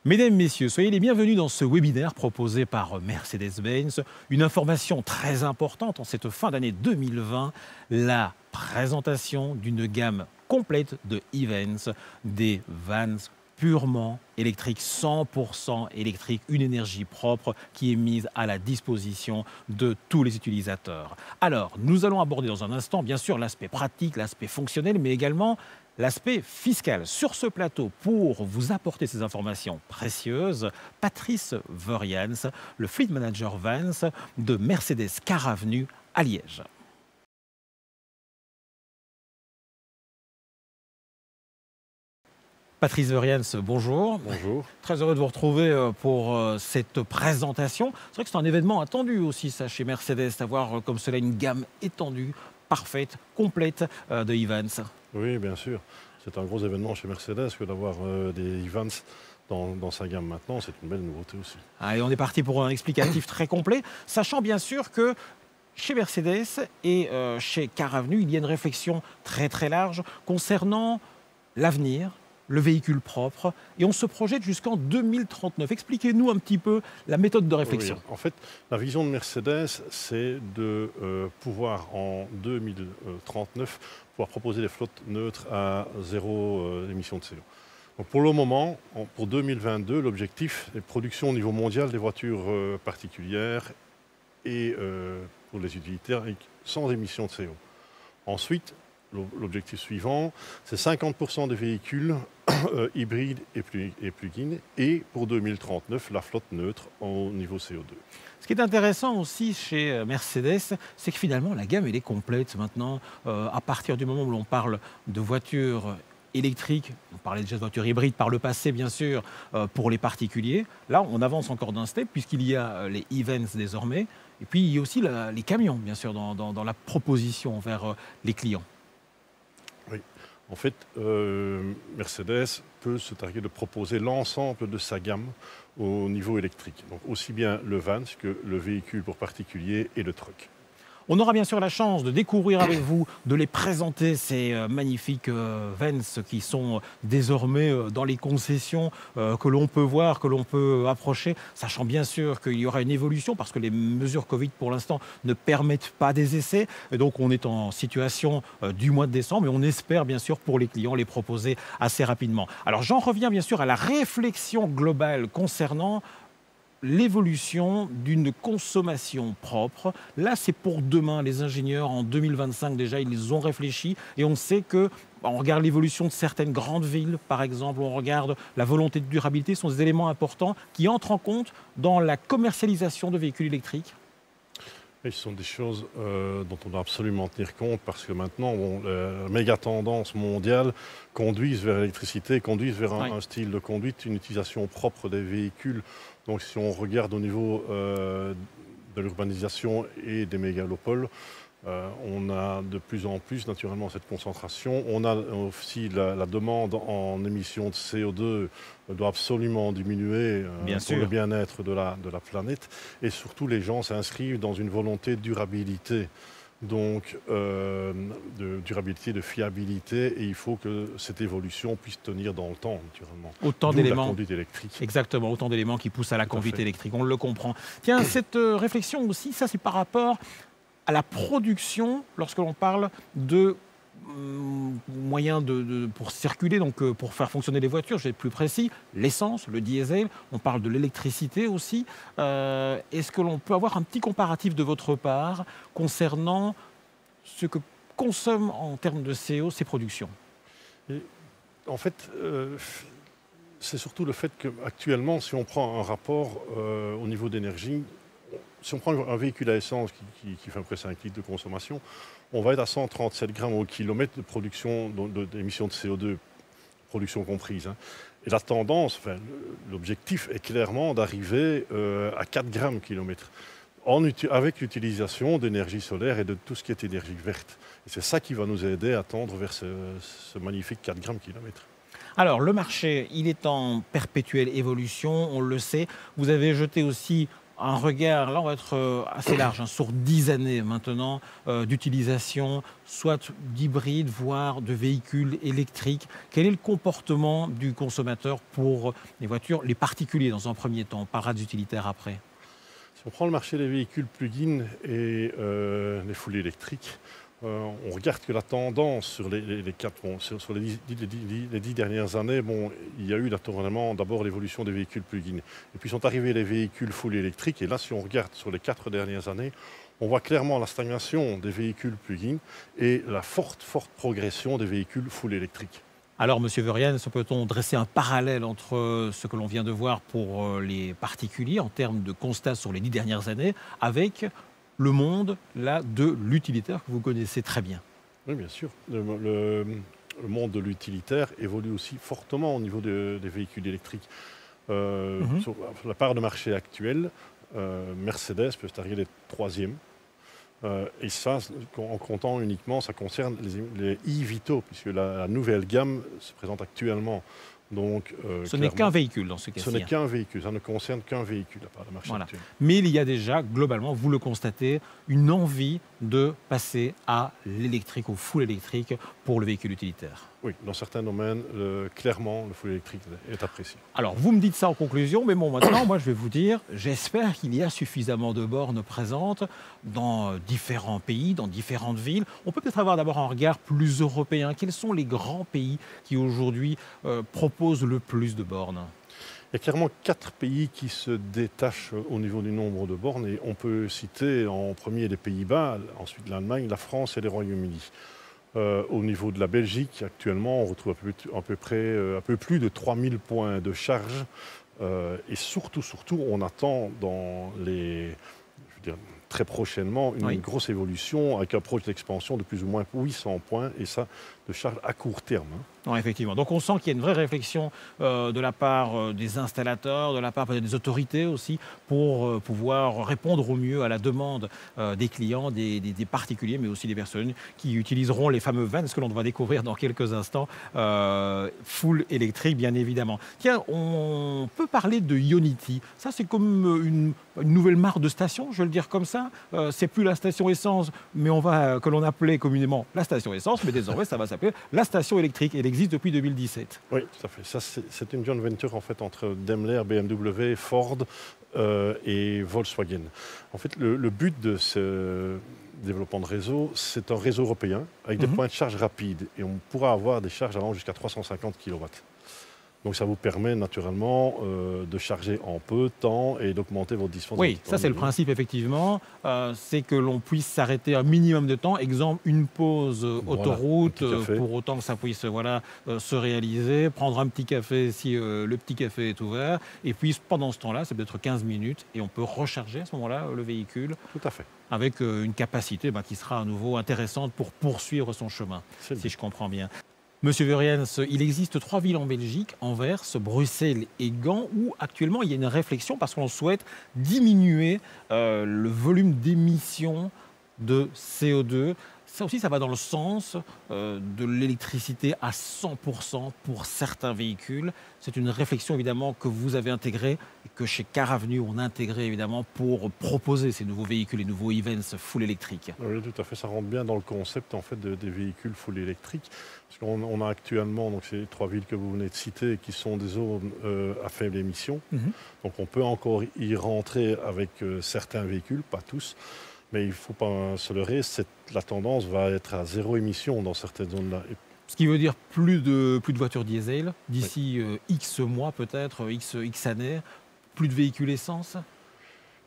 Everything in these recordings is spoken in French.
Mesdames, Messieurs, soyez les bienvenus dans ce webinaire proposé par Mercedes-Benz. Une information très importante en cette fin d'année 2020, la présentation d'une gamme complète de Evans, des vans purement électriques, 100% électriques, une énergie propre qui est mise à la disposition de tous les utilisateurs. Alors, nous allons aborder dans un instant, bien sûr, l'aspect pratique, l'aspect fonctionnel, mais également l'aspect fiscal. Sur ce plateau, pour vous apporter ces informations précieuses, Patrice Veurians, le Fleet Manager Vans de Mercedes Car Avenue à Liège. Patrice Veurians, bonjour. Bonjour. Très heureux de vous retrouver pour cette présentation. C'est vrai que c'est un événement attendu aussi, ça, chez Mercedes, d'avoir comme cela une gamme étendue, parfaite, complète de Evans. Oui, bien sûr. C'est un gros événement chez Mercedes que d'avoir des Evans dans sa gamme maintenant. C'est une belle nouveauté aussi. Allez, on est parti pour un explicatif très complet, sachant bien sûr que chez Mercedes et chez Car Avenue, il y a une réflexion très très large concernant l'avenir, le véhicule propre, et on se projette jusqu'en 2039. Expliquez-nous un petit peu la méthode de réflexion. Oui, en fait, la vision de Mercedes, c'est de pouvoir en 2039 pouvoir proposer des flottes neutres à zéro émission de CO. Donc pour le moment, pour 2022, l'objectif est production au niveau mondial des voitures particulières et pour les utilitaires sans émission de CO. Ensuite, l'objectif suivant, c'est 50% des véhicules hybrides et plug-in, et pour 2039, la flotte neutre au niveau CO2. Ce qui est intéressant aussi chez Mercedes, c'est que finalement la gamme elle est complète maintenant. À partir du moment où l'on parle de voitures électriques, on parlait déjà de voitures hybrides par le passé bien sûr, pour les particuliers. Là on avance encore d'un step puisqu'il y a les Evans désormais, et puis il y a aussi les camions bien sûr dans la proposition vers les clients. Oui, en fait, Mercedes peut se targuer de proposer l'ensemble de sa gamme au niveau électrique. Donc aussi bien le van que le véhicule pour particuliers et le truck. On aura bien sûr la chance de découvrir avec vous, de les présenter, ces magnifiques Vans qui sont désormais dans les concessions que l'on peut voir, que l'on peut approcher, sachant bien sûr qu'il y aura une évolution parce que les mesures Covid pour l'instant ne permettent pas des essais. Et donc on est en situation du mois de décembre et on espère bien sûr pour les clients les proposer assez rapidement. Alors j'en reviens bien sûr à la réflexion globale concernant l'évolution d'une consommation propre. Là, c'est pour demain. Les ingénieurs, en 2025 déjà, ils ont réfléchi et on sait que on regarde l'évolution de certaines grandes villes, par exemple, on regarde la volonté de durabilité, ce sont des éléments importants qui entrent en compte dans la commercialisation de véhicules électriques. Et ce sont des choses dont on doit absolument tenir compte parce que maintenant, la méga tendance mondiale conduise vers l'électricité, conduise vers un style de conduite, une utilisation propre des véhicules. Donc si on regarde au niveau de l'urbanisation et des mégalopoles, on a de plus en plus naturellement cette concentration. On a aussi la demande en émissions de CO2 doit absolument diminuer pour le bien-être de la planète. Et surtout, les gens s'inscrivent dans une volonté de durabilité. Donc, de durabilité, de fiabilité, et il faut que cette évolution puisse tenir dans le temps, naturellement. Autant d'éléments. La conduite électrique. Exactement, autant d'éléments qui poussent à la conduite électrique, on le comprend. Tiens, cette réflexion aussi, ça c'est par rapport à la production, lorsque l'on parle de moyens pour circuler, donc pour faire fonctionner les voitures, je vais être plus précis, l'essence, le diesel, on parle de l'électricité aussi. Est-ce que l'on peut avoir un petit comparatif de votre part concernant ce que consomment en termes de CO ces productions? En fait, c'est surtout le fait qu'actuellement, si on prend un rapport au niveau d'énergie, si on prend un véhicule à essence qui fait à peu près 5 litres de consommation, on va être à 137 grammes au kilomètre de production d'émissions de CO2, production comprise. Et la tendance, enfin, l'objectif est clairement d'arriver à 4 grammes kilomètre, avec l'utilisation d'énergie solaire et de tout ce qui est énergie verte. Et c'est ça qui va nous aider à tendre vers ce magnifique 4 grammes kilomètre. Alors, le marché, il est en perpétuelle évolution, on le sait. Vous avez jeté aussi un regard, là on va être assez large, hein, sur 10 années maintenant d'utilisation, soit d'hybrides, voire de véhicules électriques. Quel est le comportement du consommateur pour les voitures, les particuliers dans un premier temps? On parlera des utilitaires après. Si on prend le marché des véhicules plug-in et les foules électriques, on regarde que la tendance sur sur les 10 dernières années, il y a eu naturellement d'abord l'évolution des véhicules plug-in. Et puis sont arrivés les véhicules full électriques. Et là, si on regarde sur les 4 dernières années, on voit clairement la stagnation des véhicules plug-in et la forte progression des véhicules full électriques. Alors, Monsieur Vuriens, peut-on dresser un parallèle entre ce que l'on vient de voir pour les particuliers en termes de constats sur les 10 dernières années avec le monde là, de l'utilitaire que vous connaissez très bien? Oui, bien sûr. Le monde de l'utilitaire évolue aussi fortement au niveau des véhicules électriques. Sur la part de marché actuelle, Mercedes peut arriver troisième. Et ça, en comptant uniquement, ça concerne les e-Vito, puisque la nouvelle gamme se présente actuellement. Donc, ce n'est qu'un véhicule dans ce cas-ci. Ce n'est qu'un véhicule, ça ne concerne qu'un véhicule à part le marché actuel. Mais il y a déjà, globalement, vous le constatez, une envie de passer à l'électrique, au full électrique pour le véhicule utilitaire. Oui, dans certains domaines, clairement, le full électrique est apprécié. Alors, vous me dites ça en conclusion, mais bon, maintenant, moi, je vais vous dire, j'espère qu'il y a suffisamment de bornes présentes dans différents pays, dans différentes villes. On peut peut-être avoir d'abord un regard plus européen. Quels sont les grands pays qui, aujourd'hui, proposent le plus de bornes? Il y a clairement 4 pays qui se détachent au niveau du nombre de bornes. Et on peut citer en premier les Pays-Bas, ensuite l'Allemagne, la France et le Royaume-Uni. Au niveau de la Belgique, actuellement, on retrouve à peu plus de 3000 points de charge. Et surtout, on attend très prochainement une grosse évolution avec un projet d'expansion de plus ou moins 800 points, et ça, de charge à court terme. Non, effectivement. Donc on sent qu'il y a une vraie réflexion de la part des installateurs, de la part des autorités aussi, pour pouvoir répondre au mieux à la demande des clients, des particuliers, mais aussi des personnes qui utiliseront les fameux vans, ce que l'on va découvrir dans quelques instants, full électrique, bien évidemment. Tiens, on peut parler de Ionity. Ça, c'est comme une nouvelle marque de station, je vais le dire comme ça. C'est plus la station essence, mais que l'on appelait communément la station essence, mais désormais, ça va s'appeler la station électrique. Elle existe depuis 2017. Oui, tout à fait. Ça, c'est une joint venture en fait entre Daimler, BMW, Ford et Volkswagen. En fait, le but de ce développement de réseau, c'est un réseau européen avec des points de charge rapides. Et on pourra avoir des charges allant jusqu'à 350 kW. Donc ça vous permet naturellement de charger en peu de temps et d'augmenter votre disponibilité. Oui, ça c'est le principe effectivement, c'est que l'on puisse s'arrêter un minimum de temps. Exemple, une pause autoroute, pour autant que ça puisse se réaliser, prendre un petit café si le petit café est ouvert, et puis pendant ce temps-là, c'est peut-être 15 minutes, et on peut recharger à ce moment-là le véhicule. Tout à fait. Avec une capacité qui sera à nouveau intéressante pour poursuivre son chemin, si je comprends bien. Monsieur Vuriens, il existe 3 villes en Belgique, Anvers, Bruxelles et Gand, où actuellement il y a une réflexion parce qu'on souhaite diminuer le volume d'émissions de CO2. Ça aussi, ça va dans le sens de l'électricité à 100% pour certains véhicules. C'est une réflexion évidemment que vous avez intégrée et que chez Car Avenue, on a intégré évidemment pour proposer ces nouveaux véhicules, les nouveaux Events full électriques. Oui, tout à fait. Ça rentre bien dans le concept en fait des véhicules full électriques. Parce qu'on a actuellement ces 3 villes que vous venez de citer qui sont des zones à faible émission. Donc on peut encore y rentrer avec certains véhicules, pas tous. Mais il ne faut pas se leurrer, la tendance va être à 0 émission dans certaines zones-là. Ce qui veut dire plus de voitures diesel, d'ici X mois peut-être, X années, plus de véhicules essence.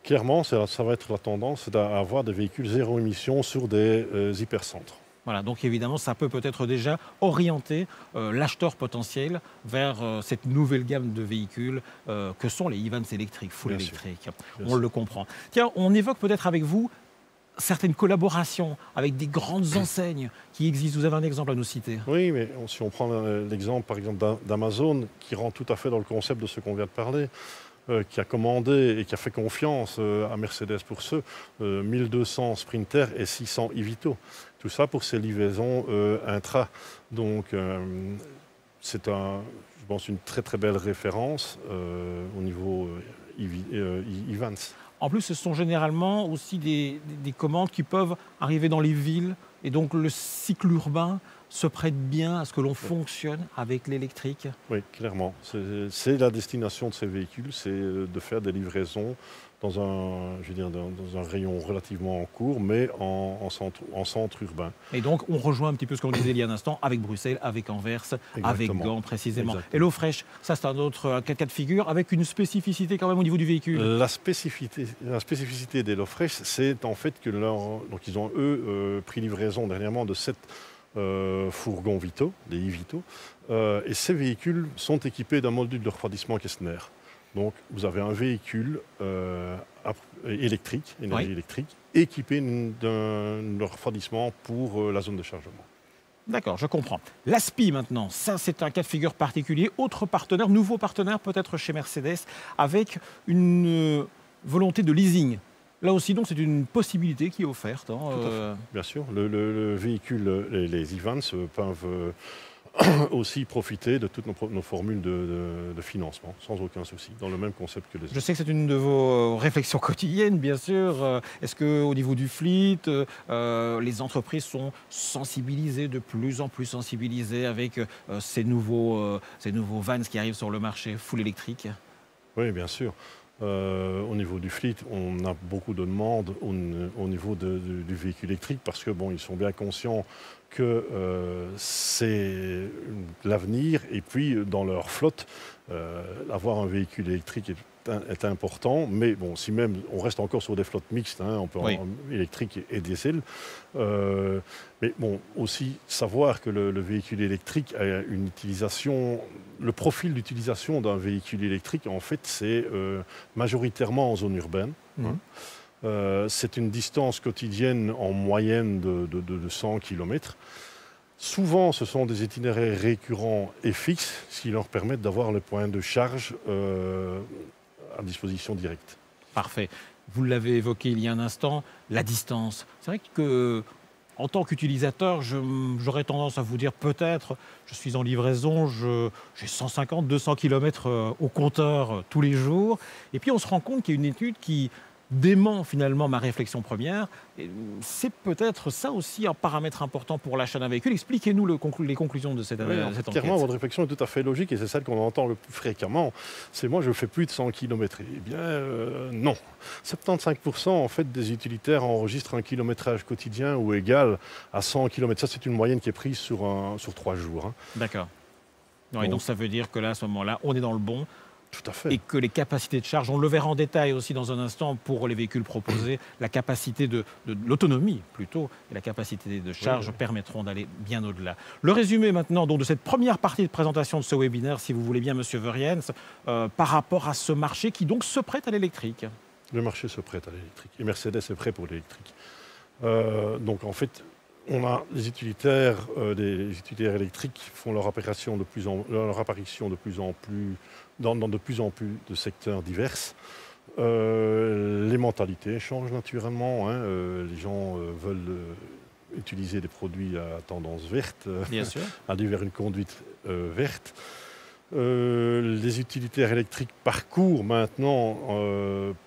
Clairement, ça va être la tendance, c'est d'avoir des véhicules 0 émission sur des hypercentres. Voilà, donc évidemment, ça peut peut-être déjà orienter l'acheteur potentiel vers cette nouvelle gamme de véhicules que sont les Events électriques, full électriques. On le comprend. Tiens, on évoque peut-être avec vous certaines collaborations avec des grandes enseignes qui existent. Vous avez un exemple à nous citer? Oui, mais si on prend l'exemple, par exemple, d'Amazon, qui rentre tout à fait dans le concept de ce qu'on vient de parler, qui a commandé et qui a fait confiance à Mercedes pour 1200 Sprinter et 600 e-Vito. Tout ça pour ses livraisons intra. Donc, c'est je pense, une très très belle référence au niveau Evans. En plus, ce sont généralement aussi des commandes qui peuvent arriver dans les villes. Et donc, le cycle urbain se prête bien à ce que l'on fonctionne avec l'électrique. Oui, clairement. C'est la destination de ces véhicules, c'est de faire des livraisons dans un rayon relativement court, mais en centre urbain. Et donc, on rejoint un petit peu ce qu'on disait il y a un instant avec Bruxelles, avec Anvers, avec Gand précisément. Exactement. Et l'eau fraîche, ça c'est un autre cas de figure avec une spécificité quand même au niveau du véhicule. La spécificité des HelloFresh, c'est en fait que donc ils ont pris livraison dernièrement de 7 fourgons Vito, des e-Vito, et ces véhicules sont équipés d'un module de refroidissement Kestner. Donc vous avez un véhicule électrique, énergie électrique, équipé d'un refroidissement pour la zone de chargement. D'accord, je comprends. L'ASPI maintenant, ça c'est un cas de figure particulier. Autre partenaire, nouveau partenaire peut-être chez Mercedes, avec une volonté de leasing. Là aussi, donc, c'est une possibilité qui est offerte. Tout à fait. Bien sûr, le véhicule, les Evans peuvent aussi profiter de toutes nos formules de financement, sans aucun souci, dans le même concept que les autres. Je sais que c'est une de vos réflexions quotidiennes, bien sûr. Est-ce qu'au niveau du fleet, les entreprises sont sensibilisées, de plus en plus sensibilisées avec ces nouveaux vans qui arrivent sur le marché full électrique? Oui, bien sûr. Au niveau du fleet, on a beaucoup de demandes au niveau du véhicule électrique parce que ils sont bien conscients que c'est l'avenir et puis dans leur flotte, avoir un véhicule électrique est important, mais si même on reste encore sur des flottes mixtes, on peut avoir électrique et diesel, mais aussi savoir que le véhicule électrique a une utilisation, le profil d'utilisation d'un véhicule électrique, en fait, c'est majoritairement en zone urbaine. C'est une distance quotidienne en moyenne de 100 km. Souvent, ce sont des itinéraires récurrents et fixes, ce qui leur permet d'avoir le point de charge à disposition directe. Parfait. Vous l'avez évoqué il y a un instant, la distance. C'est vrai que en tant qu'utilisateur, j'aurais tendance à vous dire peut-être, je suis en livraison, j'ai 150, 200 km au compteur tous les jours. Et puis on se rend compte qu'il y a une étude qui dément finalement ma réflexion première. C'est peut-être ça aussi un paramètre important pour l'achat d'un véhicule. Expliquez-nous les conclusions de cette enquête. Clairement, votre réflexion est tout à fait logique et c'est celle qu'on entend le plus fréquemment. C'est moi, je fais plus de 100 km. Eh bien, non. 75% en fait, des utilitaires enregistrent un kilométrage quotidien ou égal à 100 km. Ça, c'est une moyenne qui est prise sur 3 jours. D'accord. Et donc ça veut dire que là, à ce moment-là, on est dans le bon. Tout à fait. Et que les capacités de charge, on le verra en détail aussi dans un instant pour les véhicules proposés, la capacité de l'autonomie plutôt, et la capacité de charge permettront d'aller bien au-delà. Le résumé maintenant donc, de cette première partie de présentation de ce webinaire, si vous voulez bien, Monsieur Verriens, par rapport à ce marché qui donc se prête à l'électrique. Le marché se prête à l'électrique et Mercedes est prêt pour l'électrique. Donc en fait, on a les utilitaires électriques qui font leur apparition de plus en plus dans de plus en plus de secteurs divers. Les mentalités changent naturellement. Les gens veulent utiliser des produits à tendance verte, aller vers une conduite verte. Les utilitaires électriques parcourent maintenant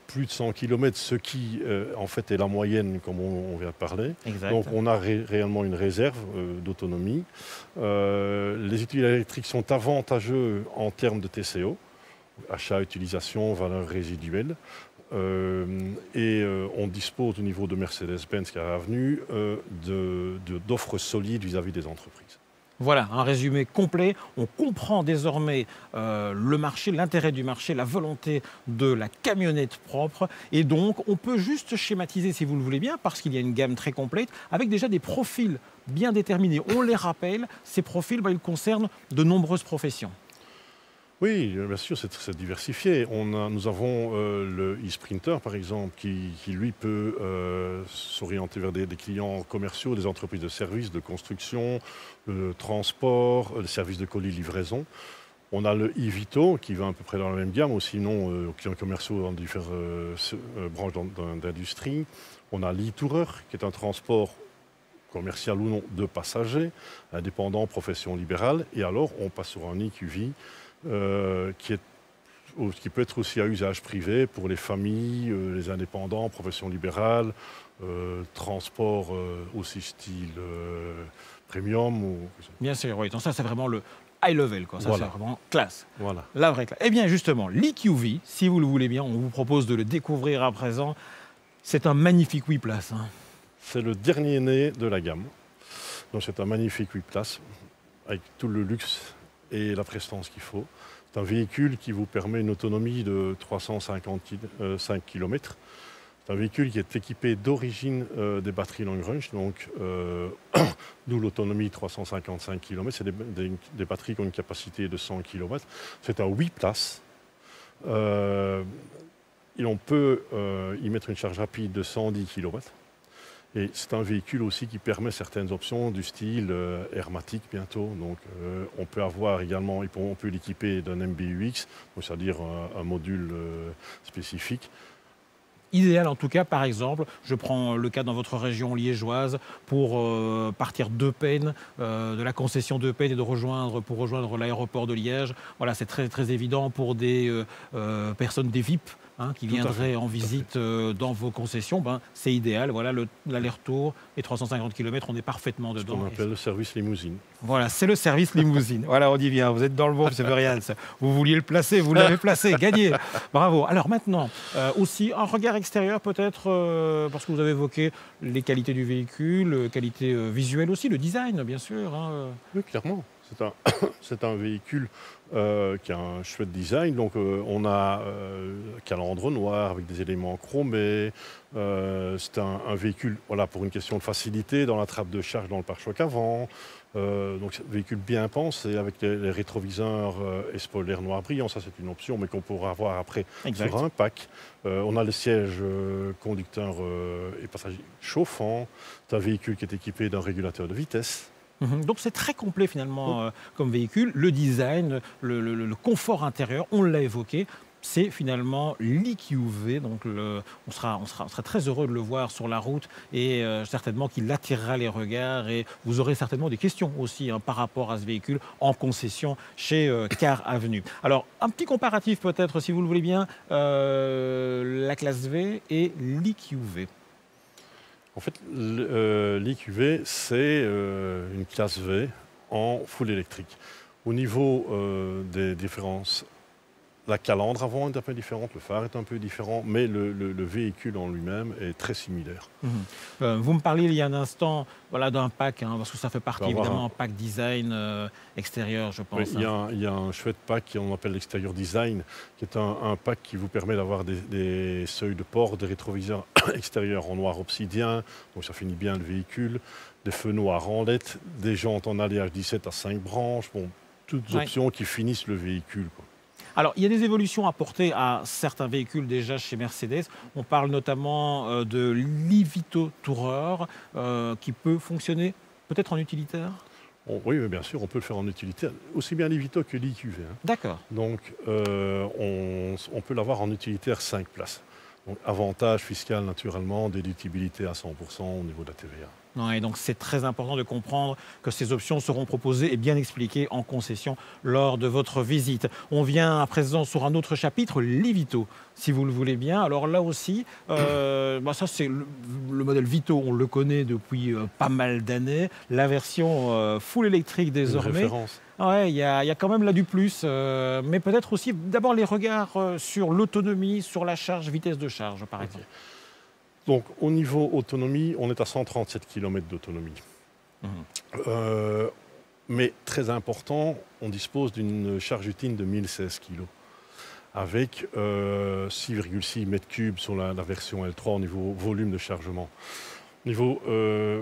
plus de 100 km, ce qui en fait est la moyenne comme on vient de parler. Exact. Donc on a réellement une réserve d'autonomie. Les utilitaires électriques sont avantageux en termes de TCO, achat, utilisation, valeur résiduelle. On dispose au niveau de Mercedes-Benz Car Avenue d'offres solides vis-à-vis des entreprises. Voilà, un résumé complet. On comprend désormais le marché, l'intérêt du marché, la volonté de la camionnette propre. Et donc, on peut juste schématiser, si vous le voulez bien, parce qu'il y a une gamme très complète, avec déjà des profils bien déterminés. On les rappelle, ces profils, ils concernent de nombreuses professions. Oui, bien sûr, c'est diversifié. Nous avons le e-Sprinter, par exemple, qui lui peut s'orienter vers des clients commerciaux, des entreprises de services, de construction, de transport, des services de colis-livraison. On a le e-Vito, qui va à peu près dans la même gamme, ou sinon aux clients commerciaux dans différentes branches d'industrie. On a l'e-Tourer, qui est un transport commercial ou non de passagers, indépendant, profession libérale. Et alors, on passe sur un EQV, qui est qui peut être aussi à usage privé pour les familles, les indépendants, professions libérales, transport aussi style premium. Bien sûr, oui. Donc ça, c'est vraiment le high level, quoi. Ça, Voilà. c'est vraiment classe. Voilà. La vraie classe. Eh bien, justement, l'EQV, si vous le voulez bien, on vous propose de le découvrir à présent. C'est un magnifique 8 places. Hein. C'est le dernier né de la gamme. Donc c'est un magnifique 8 places avec tout le luxe et la prestance qu'il faut. C'est un véhicule qui vous permet une autonomie de 355 km. C'est un véhicule qui est équipé d'origine des batteries long range, donc d'où l'autonomie 355 km. C'est des batteries qui ont une capacité de 100 km. C'est un 8 places. Et on peut y mettre une charge rapide de 110 km. Et c'est un véhicule aussi qui permet certaines options du style Airmatic bientôt. Donc on peut avoir également, on peut l'équiper d'un MBUX, c'est-à-dire un module spécifique. Idéal en tout cas, par exemple, je prends le cas dans votre région liégeoise, pour partir d'Eupen, de la concession d'Eupen et pour rejoindre l'aéroport de Liège. Voilà, c'est très, très évident pour des personnes, des VIP, hein, qui viendraient en visite dans vos concessions. Ben, c'est idéal, voilà, l'aller-retour et 350 km, on est parfaitement dedans. Ce qu'on appelle le service limousine. Voilà, c'est le service limousine. Voilà, on y vient, vous êtes dans le bon, M. Berians. Vous vouliez le placer, vous l'avez placé, gagné. Bravo. Alors maintenant, aussi un regard extérieur peut-être, parce que vous avez évoqué les qualités du véhicule, qualité visuelle aussi, le design, bien sûr. Hein. Oui, clairement. C'est un véhicule qui a un chouette design. Donc on a un calandre noir avec des éléments chromés. C'est un véhicule, voilà, pour une question de facilité dans la trappe de charge dans le pare-choc avant. Donc c'est un véhicule bien pensé avec les rétroviseurs et spoiler noir brillant. Ça c'est une option, mais qu'on pourra avoir après sur un pack. On a les sièges conducteurs et passagers chauffants. C'est un véhicule qui est équipé d'un régulateur de vitesse. Donc c'est très complet finalement comme véhicule. Le design, le confort intérieur, on l'a évoqué. C'est finalement l'EQV, donc on sera très heureux de le voir sur la route et certainement qu'il attirera les regards et vous aurez certainement des questions aussi par rapport à ce véhicule en concession chez Car Avenue. Alors un petit comparatif peut-être si vous le voulez bien, la classe V et l'EQV. En fait, l'EQV, c'est une classe V en full électrique. Au niveau des différences, la calandre avant est un peu différente, le phare est un peu différent, mais le véhicule en lui-même est très similaire. Vous me parliez il y a un instant voilà, d'un pack, hein, parce que ça fait partie évidemment d'un pack design extérieur, je pense. Oui, il y a un chouette pack qu'on appelle l'extérieur design, qui est un pack qui vous permet d'avoir des seuils de port, des rétroviseurs extérieurs en noir obsidien, donc ça finit bien le véhicule, des feux noirs en LED, des jantes en alliage 17 à 5 branches, bon, toutes options qui finissent le véhicule, quoi. Alors, il y a des évolutions apportées à certains véhicules déjà chez Mercedes. On parle notamment de l'Evito Tourer qui peut fonctionner peut-être en utilitaire. Oui, bien sûr, on peut le faire en utilitaire, aussi bien l'Evito que l'EQV. Hein. D'accord. Donc, on peut l'avoir en utilitaire 5 places. Donc, avantage fiscal naturellement, déductibilité à 100% au niveau de la TVA. Et donc c'est très important de comprendre que ces options seront proposées et bien expliquées en concession lors de votre visite. On vient à présent sur un autre chapitre, l'Evito, si vous le voulez bien. Alors là aussi, ça c'est le modèle Vito, on le connaît depuis pas mal d'années. La version full électrique désormais. Ouais, il y a quand même là du plus, mais peut-être aussi d'abord les regards sur l'autonomie, sur la charge, vitesse de charge par exemple. Donc au niveau autonomie, on est à 137 km d'autonomie. Mais très important, on dispose d'une charge utile de 1016 kg avec 6,6 m3 sur la version L3 au niveau volume de chargement. Au niveau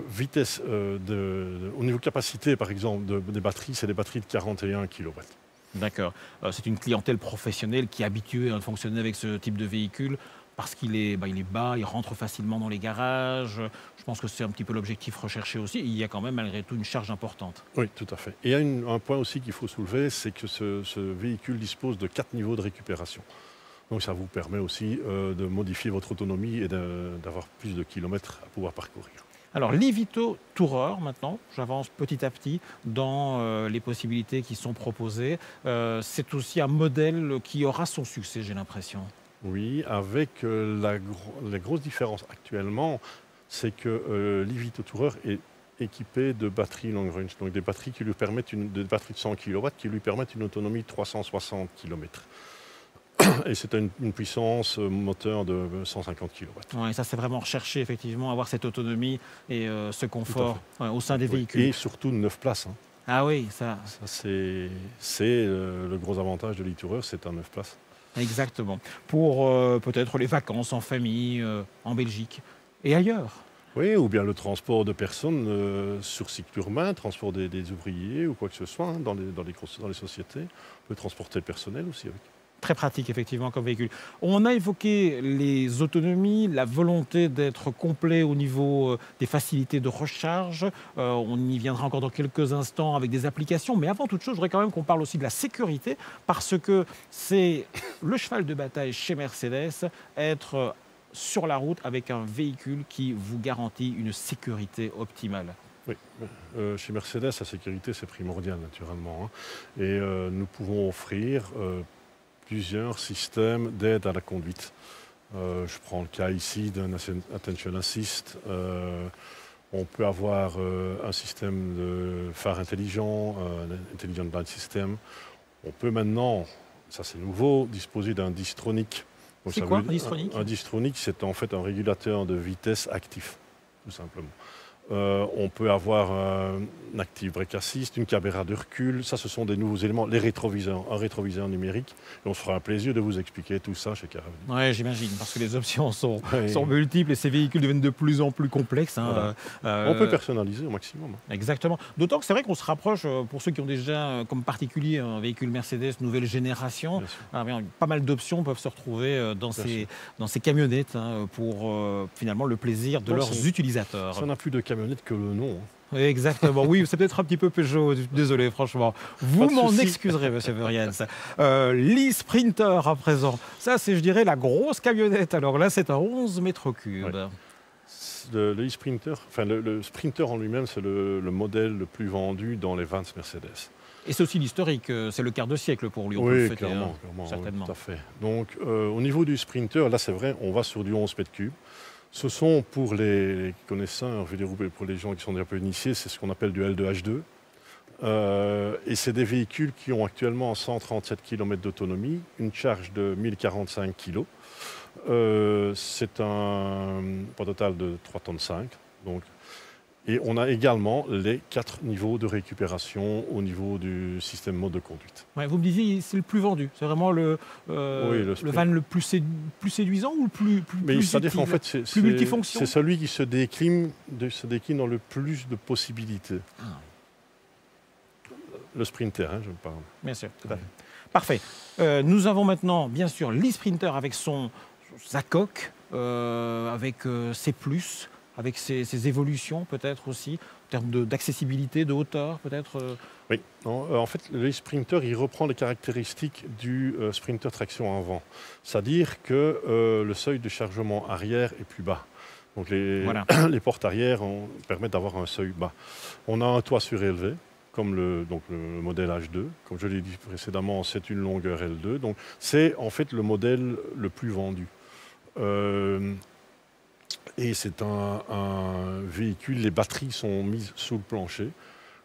vitesse, au niveau capacité par exemple des batteries, c'est des batteries de 41 kW. D'accord. C'est une clientèle professionnelle qui est habituée à fonctionner avec ce type de véhicule. Parce qu'il est bas, il rentre facilement dans les garages. Je pense que c'est un petit peu l'objectif recherché aussi. Il y a quand même malgré tout une charge importante. Oui, tout à fait. Et il y a un point aussi qu'il faut soulever, c'est que ce véhicule dispose de 4 niveaux de récupération. Donc ça vous permet aussi de modifier votre autonomie et d'avoir plus de kilomètres à pouvoir parcourir. Alors, l'e-Vito Tourer, maintenant, j'avance petit à petit dans les possibilités qui sont proposées. C'est aussi un modèle qui aura son succès, j'ai l'impression. Oui, avec la grosse différence actuellement, c'est que l'e-Vito Tourer est équipé de batteries long range, donc des batteries qui lui permettent des batteries de 100 kW qui lui permettent une autonomie de 360 km. Et c'est une puissance moteur de 150 kW. Ouais, ça, c'est vraiment recherché, effectivement, avoir cette autonomie et ce confort au sein des véhicules. Et surtout 9 places. Hein. Ah oui, ça c'est le gros avantage de l'e-Tourer, c'est un 9 places. exactement. Pour peut-être les vacances en famille, en Belgique et ailleurs. Oui, ou bien le transport de personnes sur site urbain, transport des ouvriers ou quoi que ce soit hein, dans les sociétés. On peut transporter le personnel aussi avec. Très pratique, effectivement, comme véhicule. On a évoqué les autonomies, la volonté d'être complet au niveau des facilités de recharge. On y viendra encore dans quelques instants avec des applications. Mais avant toute chose, je voudrais quand même qu'on parle aussi de la sécurité, parce que c'est le cheval de bataille chez Mercedes, être sur la route avec un véhicule qui vous garantit une sécurité optimale. Oui, chez Mercedes, la sécurité, c'est primordial, naturellement. Hein. Et nous pouvons offrir plusieurs systèmes d'aide à la conduite. Je prends le cas ici d'un Attention Assist. On peut avoir un système de phare intelligent, un Intelligent Light System. On peut maintenant, ça c'est nouveau, disposer d'un distronic. C'est quoi un distronic? Un distronic, c'est en fait un régulateur de vitesse actif, tout simplement. On peut avoir un Active Brake Assist, une caméra de recul. Ça, ce sont des nouveaux éléments. Les rétroviseurs, un rétroviseur numérique. Et on se fera un plaisir de vous expliquer tout ça chez Caravelle. Oui, j'imagine, parce que les options sont multiples et ces véhicules deviennent de plus en plus complexes. Hein. Voilà. On peut personnaliser au maximum. Exactement. D'autant que c'est vrai qu'on se rapproche, pour ceux qui ont déjà comme particulier un véhicule Mercedes nouvelle génération, pas mal d'options peuvent se retrouver dans ces camionnettes hein, pour finalement le plaisir de leurs utilisateurs. Ça n'a plus de camionnettes que le nom. Hein. Exactement, oui, c'est peut-être un petit peu Peugeot, désolé franchement. Vous m'en excuserez, monsieur Vuriens. L'e-Sprinter à présent, ça c'est je dirais la grosse camionnette, alors là c'est un 11 mètres cubes. Ouais. Le e-Sprinter, enfin le Sprinter en lui-même, c'est le modèle le plus vendu dans les ventes Mercedes. Et c'est aussi l'historique, c'est le quart de siècle pour lui, on peut le fêter, clairement, certainement. Oui, tout à fait. Donc au niveau du Sprinter, là c'est vrai, on va sur du 11 mètres cubes. Ce sont pour les connaisseurs, je veux dire, pour les gens qui sont un peu initiés, c'est ce qu'on appelle du L2H2. Et c'est des véhicules qui ont actuellement 137 km d'autonomie, une charge de 1045 kg. C'est un poids total de 3,5 tonnes. Donc, et on a également les 4 niveaux de récupération au niveau du système mode de conduite. Ouais, vous me disiez c'est le plus vendu. C'est vraiment le van le plus séduisant ou le plus Mais c'est-à-dire qu'en fait, plus multifonction. C'est celui qui se décline dans le plus de possibilités. Ah. Le Sprinter, hein, je parle. Bien sûr, tout à fait. Parfait. Nous avons maintenant, bien sûr, l'e-Sprinter avec sa coque, avec ses plus, avec ses évolutions peut-être aussi, en termes d'accessibilité, de hauteur peut-être. Oui, en fait, le Sprinter, il reprend les caractéristiques du Sprinter traction avant. C'est-à-dire que le seuil de chargement arrière est plus bas. Donc les portes arrière permettent d'avoir un seuil bas. On a un toit surélevé, comme le modèle H2. Comme je l'ai dit précédemment, c'est une longueur L2. Donc c'est en fait le modèle le plus vendu. Et c'est un véhicule, les batteries sont mises sous le plancher,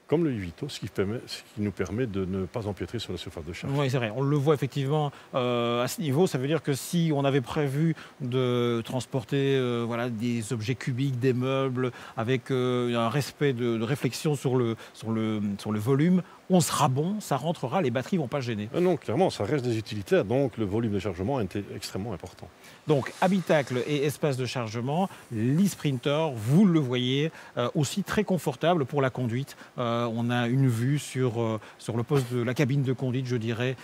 comme le e-Vito, ce qui nous permet de ne pas empiétrer sur la surface de charge. Oui, c'est vrai. On le voit effectivement à ce niveau. Ça veut dire que si on avait prévu de transporter des objets cubiques, des meubles, avec un respect de réflexion sur le volume, on sera bon, ça rentrera, les batteries ne vont pas gêner. Non, clairement, ça reste des utilitaires, donc le volume de chargement est extrêmement important. Donc, habitacle et espace de chargement, l'e-Sprinter, vous le voyez, aussi très confortable pour la conduite. On a une vue sur le poste de la cabine de conduite, je dirais,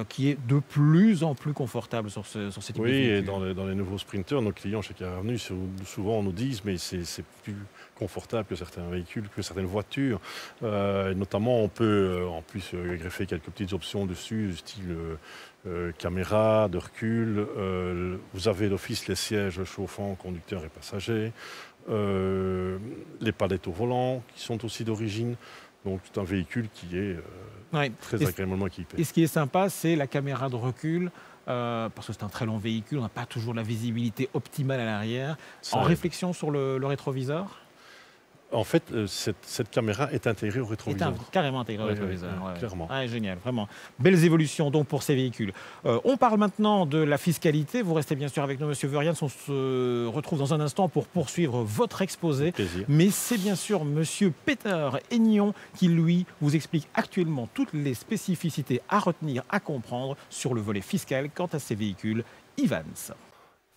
qui est de plus en plus confortable sur ce type de véhicule. Et dans les nouveaux Sprinters, nos clients chez Caravelle, souvent nous disent mais c'est plus confortable que certains véhicules, que certaines voitures. Notamment, on peut en plus greffer quelques petites options dessus, style caméra, de recul. Vous avez d'office les sièges chauffants, conducteurs et passagers. les palettes au volant qui sont aussi d'origine. Donc c'est un véhicule qui est très agréablement équipé. Et ce qui est sympa, c'est la caméra de recul. Parce que c'est un très long véhicule, on n'a pas toujours la visibilité optimale à l'arrière. En réflexion sur le rétroviseur? En fait, cette caméra est intégrée au rétroviseur. Carrément intégrée au rétroviseur. Clairement. Génial, vraiment. Belles évolutions donc pour ces véhicules. On parle maintenant de la fiscalité. Vous restez bien sûr avec nous, Monsieur Vurians. On se retrouve dans un instant pour poursuivre votre exposé. Mais c'est bien sûr Monsieur Peter Aignan qui, lui, vous explique actuellement toutes les spécificités à retenir, à comprendre sur le volet fiscal quant à ces véhicules Evans.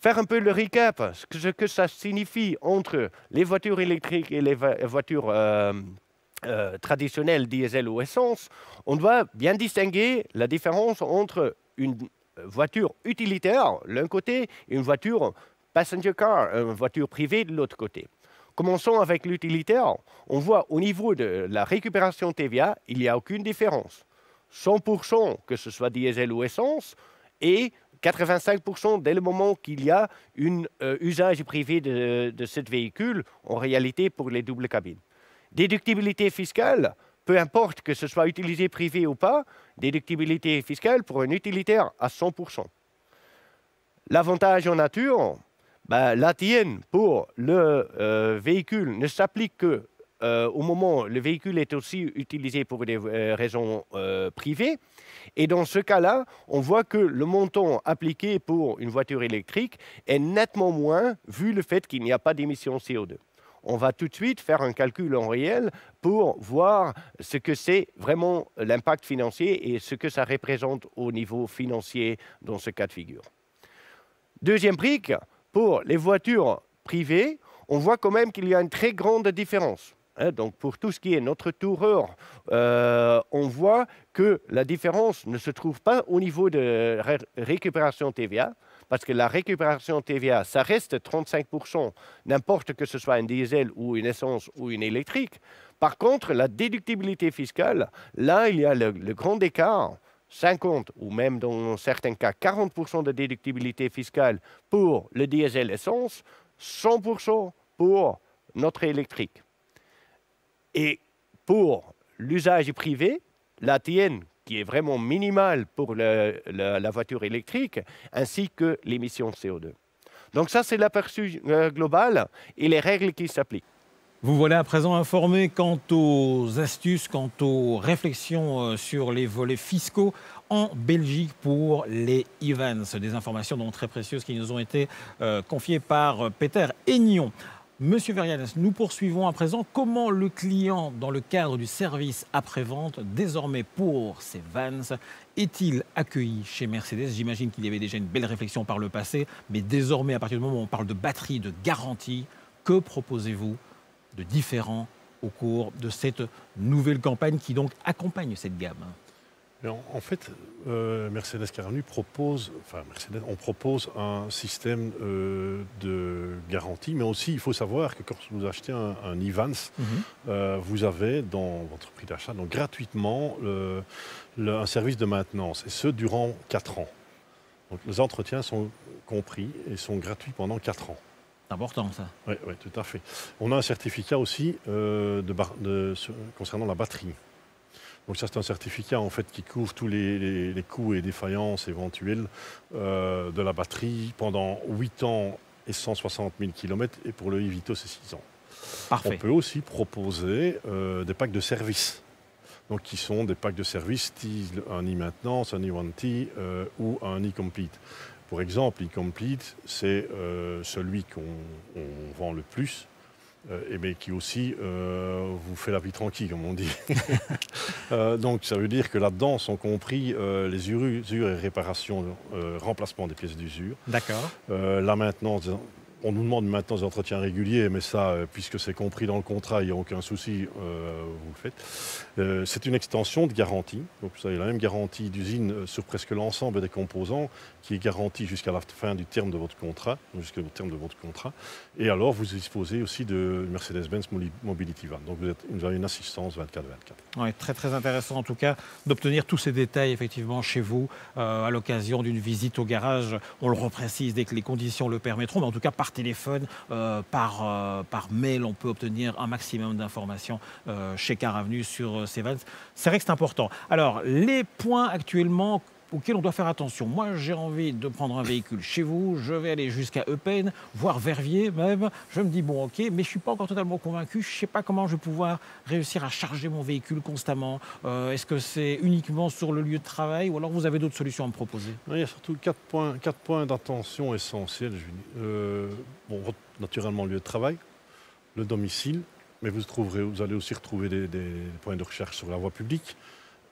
Faire un peu le recap, ce que ça signifie entre les voitures électriques et les voitures traditionnelles diesel ou essence. On doit bien distinguer la différence entre une voiture utilitaire d'un côté et une voiture passenger car, une voiture privée de l'autre côté. Commençons avec l'utilitaire. On voit au niveau de la récupération TVA, il n'y a aucune différence. 100%, que ce soit diesel ou essence, et 85% dès le moment qu'il y a un usage privé de ce véhicule, en réalité pour les doubles cabines. Déductibilité fiscale, peu importe que ce soit utilisé privé ou pas, déductibilité fiscale pour un utilitaire à 100%. L'avantage en nature, l'ATN pour le véhicule ne s'applique que au moment où le véhicule est aussi utilisé pour des raisons privées. Et dans ce cas-là, on voit que le montant appliqué pour une voiture électrique est nettement moins, vu le fait qu'il n'y a pas d'émissions CO2. On va tout de suite faire un calcul en réel pour voir ce que c'est vraiment l'impact financier et ce que ça représente au niveau financier dans ce cas de figure. Deuxième brique, pour les voitures privées, on voit quand même qu'il y a une très grande différence. Donc pour tout ce qui est notre toureur, on voit que la différence ne se trouve pas au niveau de récupération TVA, parce que la récupération TVA, ça reste 35%, n'importe que ce soit un diesel ou une essence ou une électrique. Par contre, la déductibilité fiscale, là, il y a le grand écart, 50 ou même dans certains cas 40% de déductibilité fiscale pour le diesel essence, 100% pour notre électrique. Et pour l'usage privé, l'ATN, qui est vraiment minimal pour la voiture électrique, ainsi que l'émission CO2. Donc ça, c'est l'aperçu global et les règles qui s'appliquent. Vous voilà à présent informé quant aux astuces, quant aux réflexions sur les volets fiscaux en Belgique pour les Evans. Des informations donc très précieuses qui nous ont été confiées par Peter Aignan. Monsieur Vurians, nous poursuivons à présent. Comment le client, dans le cadre du service après-vente, désormais pour ces vans, est-il accueilli chez Mercedes? J'imagine qu'il y avait déjà une belle réflexion par le passé, mais désormais, à partir du moment où on parle de batterie, de garantie, que proposez-vous de différent au cours de cette nouvelle campagne qui donc accompagne cette gamme? En fait, Mercedes Caravenu propose, on propose un système de garantie, mais aussi il faut savoir que quand vous achetez un Evans, vous avez dans votre prix d'achat donc gratuitement un service de maintenance, et ce durant 4 ans. Donc les entretiens sont compris et sont gratuits pendant 4 ans. C'est important ça. Oui, tout à fait. On a un certificat aussi concernant la batterie. Donc ça, c'est un certificat en fait, qui couvre tous les coûts et défaillances éventuelles de la batterie pendant 8 ans et 160 000 km, et pour le e-Vito, c'est 6 ans. Parfait. On peut aussi proposer des packs de service, donc qui sont des packs de service style un e-maintenance, un e-warranty ou un e-complete. Pour exemple, l'e-complete, c'est celui qu'on vend le plus, mais qui aussi vous fait la vie tranquille, comme on dit. Donc ça veut dire que là-dedans sont compris les usures et réparations, remplacement des pièces d'usure. D'accord. La maintenance, on nous demande une maintenance d'entretien régulier, mais ça, puisque c'est compris dans le contrat, il n'y a aucun souci, vous le faites. C'est une extension de garantie. Donc vous avez la même garantie d'usine sur presque l'ensemble des composants, qui est garantie jusqu'à la fin du terme de votre contrat, jusqu'au terme de votre contrat. Et alors, vous disposez aussi de Mercedes-Benz Mobility Van. Donc vous avez une assistance 24/24. Oui, très très intéressant en tout cas d'obtenir tous ces détails effectivement chez vous à l'occasion d'une visite au garage. On le reprécise dès que les conditions le permettront, mais en tout cas par téléphone, par mail, on peut obtenir un maximum d'informations chez Car Avenue sur ces vannes. C'est vrai que c'est important. Alors, les points actuellement auxquels on doit faire attention. Moi, j'ai envie de prendre un véhicule chez vous, je vais aller jusqu'à Eupen, voire Verviers même. Je me dis, bon, ok, mais je ne suis pas encore totalement convaincu. Je ne sais pas comment je vais pouvoir réussir à charger mon véhicule constamment. Est-ce que c'est uniquement sur le lieu de travail ou alors vous avez d'autres solutions à me proposer? Il y a surtout quatre points d'attention essentiels. Naturellement, le lieu de travail, le domicile, mais vous allez aussi retrouver des points de recherche sur la voie publique.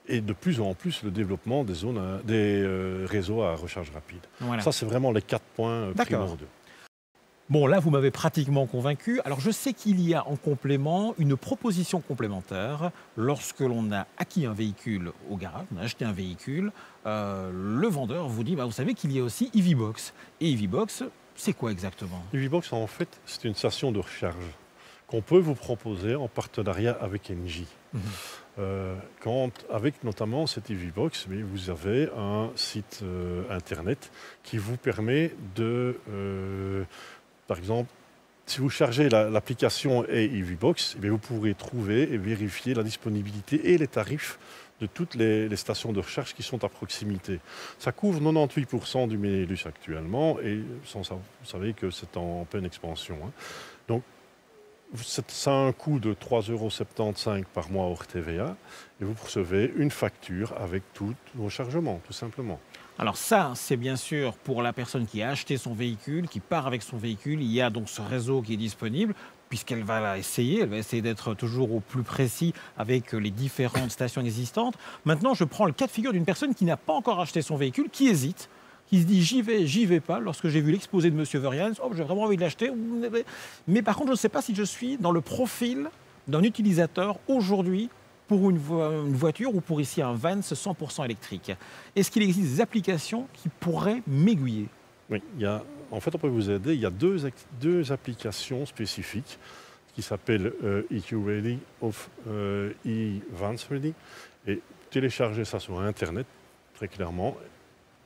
Et de plus en plus, le développement des réseaux à recharge rapide. Voilà. Ça, c'est vraiment les 4 points primordiaux. Bon, là, vous m'avez pratiquement convaincu. Alors, je sais qu'il y a en complément une proposition complémentaire. Lorsque l'on a acquis un véhicule au garage, on a acheté un véhicule, le vendeur vous dit, vous savez qu'il y a aussi EVBox. Et EVBox, c'est quoi exactement? EVBox, en fait, c'est une station de recharge qu'on peut vous proposer en partenariat avec Engie. Avec notamment cette EVBox, vous avez un site internet qui vous permet de, par exemple, si vous chargez l'application EVBox, vous pourrez trouver et vérifier la disponibilité et les tarifs de toutes les stations de recharge qui sont à proximité. Ça couvre 98% du Benelux actuellement et vous savez que c'est en pleine expansion. Donc, ça a un coût de 3,75 € par mois hors TVA et vous recevez une facture avec tous vos chargements, tout simplement. Alors ça, c'est bien sûr pour la personne qui a acheté son véhicule, qui part avec son véhicule. Il y a donc ce réseau qui est disponible puisqu'elle va essayer d'être toujours au plus précis avec les différentes stations existantes. Maintenant, je prends le cas de figure d'une personne qui n'a pas encore acheté son véhicule, qui hésite, qui se dit j'y vais pas. Lorsque j'ai vu l'exposé de M. Verjans, j'ai vraiment envie de l'acheter. Mais par contre, je ne sais pas si je suis dans le profil d'un utilisateur aujourd'hui pour une voiture ou pour ici un Vans 100% électrique. Est-ce qu'il existe des applications qui pourraient m'aiguiller? Oui, en fait, on peut vous aider. Il y a deux applications spécifiques qui s'appellent EQ Ready of eVans Ready. Et téléchargez ça sur Internet, très clairement.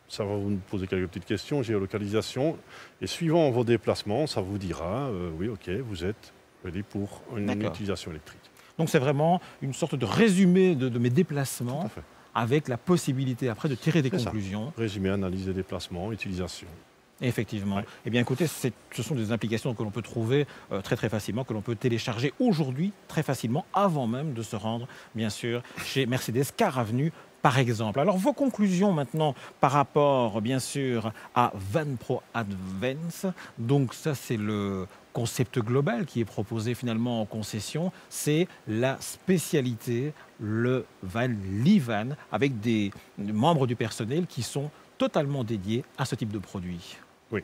Ça va vous poser quelques petites questions, géolocalisation. Et suivant vos déplacements, ça vous dira, oui, ok, vous êtes ready pour une utilisation électrique. Donc c'est vraiment une sorte de résumé de mes déplacements, avec la possibilité après de tirer des conclusions. Résumé, analyse des déplacements, utilisation. Effectivement. Ouais. Eh bien écoutez, ce sont des applications que l'on peut trouver très facilement, que l'on peut télécharger aujourd'hui très facilement, avant même de se rendre, bien sûr, chez Mercedes Car Avenue, par exemple. Alors, vos conclusions maintenant par rapport, bien sûr, à Van Pro Advance. Donc, ça, c'est le concept global qui est proposé finalement en concession. C'est la spécialité, l'e-van, avec des membres du personnel qui sont totalement dédiés à ce type de produit. Oui.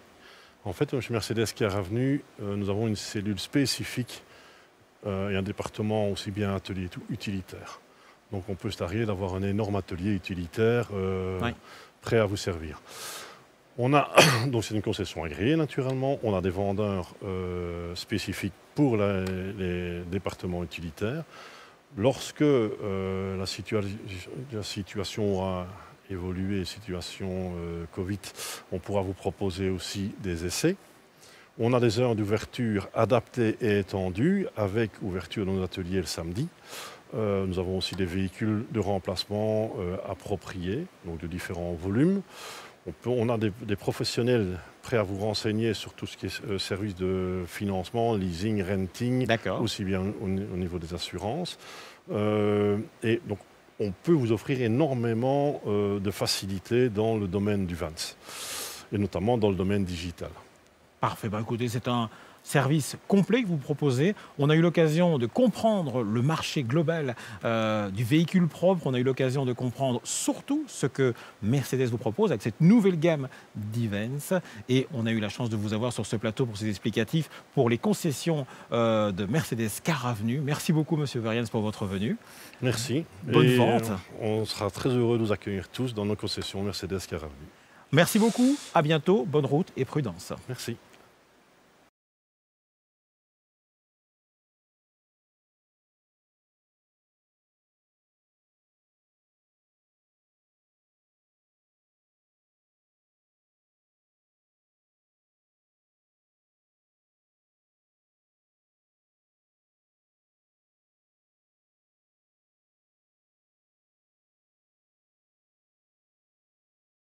En fait, chez Mercedes Car Avenue, nous avons une cellule spécifique et un département aussi bien atelier utilitaire. Donc on peut se targuer d'avoir un énorme atelier utilitaire prêt à vous servir. Donc c'est une concession agréée naturellement. On a des vendeurs spécifiques pour les départements utilitaires. Lorsque la situation a évolué, situation Covid, on pourra vous proposer aussi des essais. On a des heures d'ouverture adaptées et étendues avec ouverture de nos ateliers le samedi. Nous avons aussi des véhicules de remplacement appropriés, donc de différents volumes. On a des professionnels prêts à vous renseigner sur tout ce qui est service de financement, leasing, renting, aussi bien au niveau des assurances. Et donc, on peut vous offrir énormément de facilités dans le domaine du Vans, et notamment dans le domaine digital. Parfait. Écoutez, c'est un service complet que vous proposez. On a eu l'occasion de comprendre le marché global du véhicule propre. On a eu l'occasion de comprendre surtout ce que Mercedes vous propose avec cette nouvelle gamme d'e-Vans. Et on a eu la chance de vous avoir sur ce plateau pour ces explicatifs pour les concessions de Mercedes Car Avenue. Merci beaucoup, Monsieur Verjans, pour votre venue. Merci. Bonne vente. On sera très heureux de vous accueillir tous dans nos concessions Mercedes Car Avenue. Merci beaucoup. À bientôt. Bonne route et prudence. Merci.